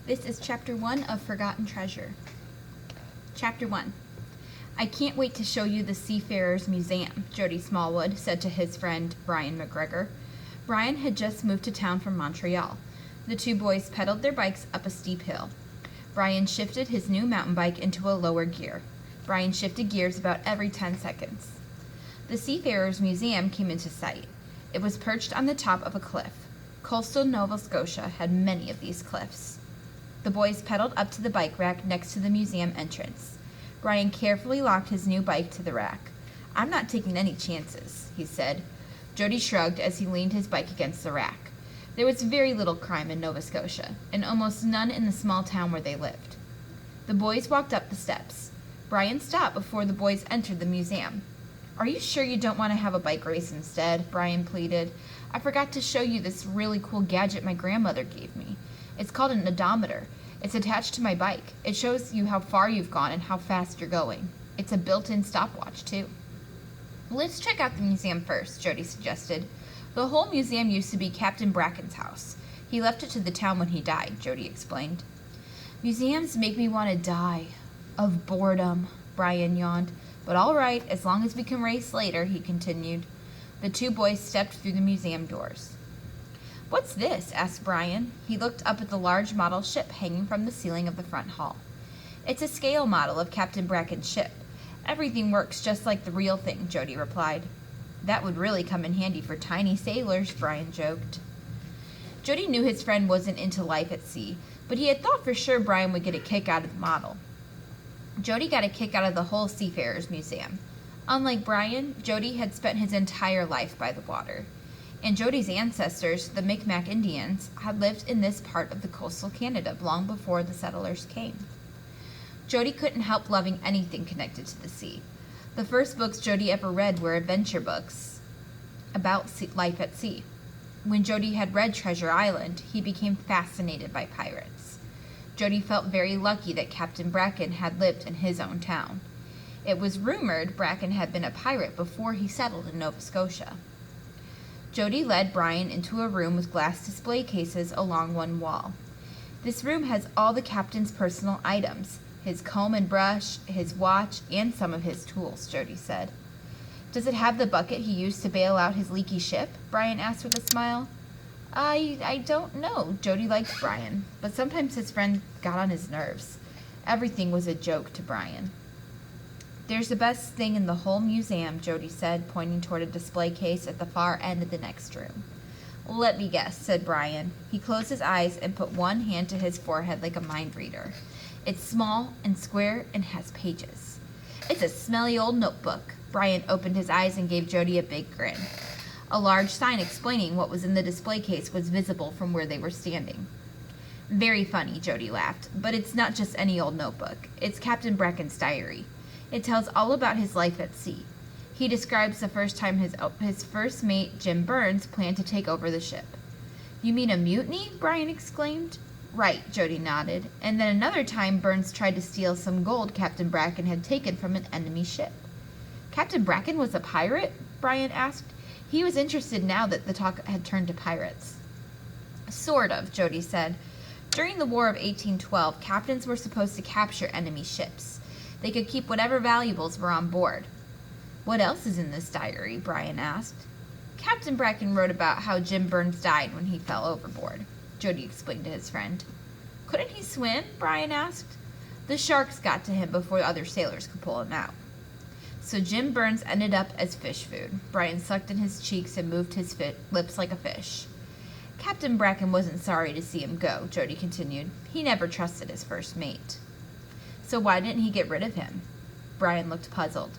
This is Chapter 1 of Forgotten Treasure. Chapter 1. I can't wait to show you the Seafarers Museum, Jody Smallwood said to his friend Brian McGregor. Brian had just moved to town from Montreal. The two boys pedaled their bikes up a steep hill. Brian shifted his new mountain bike into a lower gear. Brian shifted gears about every 10 seconds. The Seafarers Museum came into sight. It was perched on the top of a cliff. Coastal Nova Scotia had many of these cliffs. The boys pedaled up to the bike rack next to the museum entrance. Brian carefully locked his new bike to the rack. I'm not taking any chances, he said. Jody shrugged as he leaned his bike against the rack. There was very little crime in Nova Scotia, and almost none in the small town where they lived. The boys walked up the steps. Brian stopped before the boys entered the museum. Are you sure you don't want to have a bike race instead? Brian pleaded. I forgot to show you this really cool gadget my grandmother gave me. It's called an odometer. It's attached to my bike. It shows you how far you've gone and how fast you're going. It's a built-in stopwatch, too. Let's check out the museum first, Jody suggested. The whole museum used to be Captain Bracken's house. He left it to the town when he died, Jody explained. Museums make me want to die. Of boredom, Brian yawned. But all right, as long as we can race later, he continued. The two boys stepped through the museum doors. What's this? Asked Brian. He looked up at the large model ship hanging from the ceiling of the front hall. It's a scale model of Captain Bracken's ship. Everything works just like the real thing, Jody replied. That would really come in handy for tiny sailors, Brian joked. Jody knew his friend wasn't into life at sea, but he had thought for sure Brian would get a kick out of the model. Jody got a kick out of the whole Seafarers Museum. Unlike Brian, Jody had spent his entire life by the water. And Jody's ancestors, the Micmac Indians, had lived in this part of the coastal Canada long before the settlers came. Jody couldn't help loving anything connected to the sea. The first books Jody ever read were adventure books about life at sea. When Jody had read Treasure Island, he became fascinated by pirates. Jody felt very lucky that Captain Bracken had lived in his own town. It was rumored Bracken had been a pirate before he settled in Nova Scotia. Jody led Brian into a room with glass display cases along one wall. This room has all the captain's personal items, his comb and brush, his watch, and some of his tools, Jody said. Does it have the bucket he used to bail out his leaky ship? Brian asked with a smile. I don't know. Jody liked Brian, but sometimes his friend got on his nerves. Everything was a joke to Brian. There's the best thing in the whole museum, Jody said, pointing toward a display case at the far end of the next room. Let me guess, said Brian. He closed his eyes and put one hand to his forehead like a mind reader. It's small and square and has pages. It's a smelly old notebook. Brian opened his eyes and gave Jody a big grin. A large sign explaining what was in the display case was visible from where they were standing. Very funny, Jody laughed, but it's not just any old notebook. It's Captain Bracken's diary. It tells all about his life at sea. He describes the first time his first mate, Jim Burns, planned to take over the ship. You mean a mutiny? Brian exclaimed. Right, Jody nodded. And then another time Burns tried to steal some gold Captain Bracken had taken from an enemy ship. Captain Bracken was a pirate? Brian asked. He was interested now that the talk had turned to pirates. Sort of, Jody said. During the War of 1812, captains were supposed to capture enemy ships. They could keep whatever valuables were on board. What else is in this diary? Brian asked. Captain Bracken wrote about how Jim Burns died when he fell overboard, Jody explained to his friend. Couldn't he swim? Brian asked. The sharks got to him before other sailors could pull him out. So Jim Burns ended up as fish food. Brian sucked in his cheeks and moved his lips like a fish. Captain Bracken wasn't sorry to see him go, Jody continued. He never trusted his first mate. So why didn't he get rid of him? Brian looked puzzled.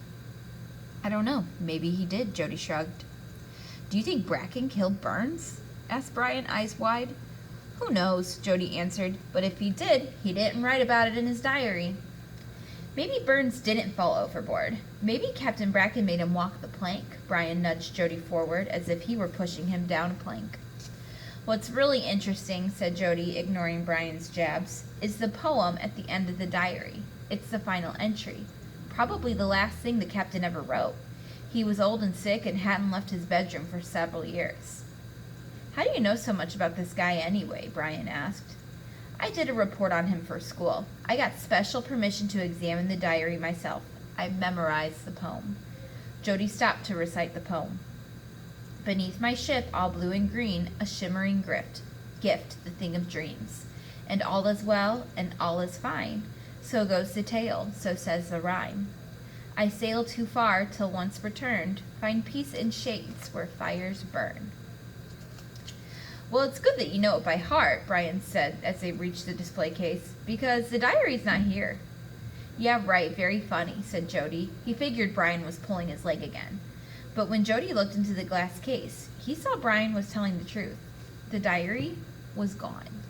I don't know. Maybe he did, Jody shrugged. Do you think Bracken killed Burns? Asked Brian, eyes wide. Who knows, Jody answered. But if he did, he didn't write about it in his diary. Maybe Burns didn't fall overboard. Maybe Captain Bracken made him walk the plank. Brian nudged Jody forward as if he were pushing him down a plank. What's really interesting, said Jody, ignoring Brian's jabs, is the poem at the end of the diary. It's the final entry. Probably the last thing the captain ever wrote. He was old and sick and hadn't left his bedroom for several years. How do you know so much about this guy anyway? Brian asked. I did a report on him for school. I got special permission to examine the diary myself. I memorized the poem." Jody stopped to recite the poem. "Beneath my ship, all blue and green, a shimmering gift, the thing of dreams. And all is well, and all is fine. So goes the tale, so says the rhyme. I sailed too far, till once returned, find peace in shades where fires burn." "Well, it's good that you know it by heart," Brian said as they reached the display case, "because the diary's not here." "Yeah, right, very funny," said Jody. He figured Brian was pulling his leg again. But when Jody looked into the glass case, he saw Brian was telling the truth. The diary was gone.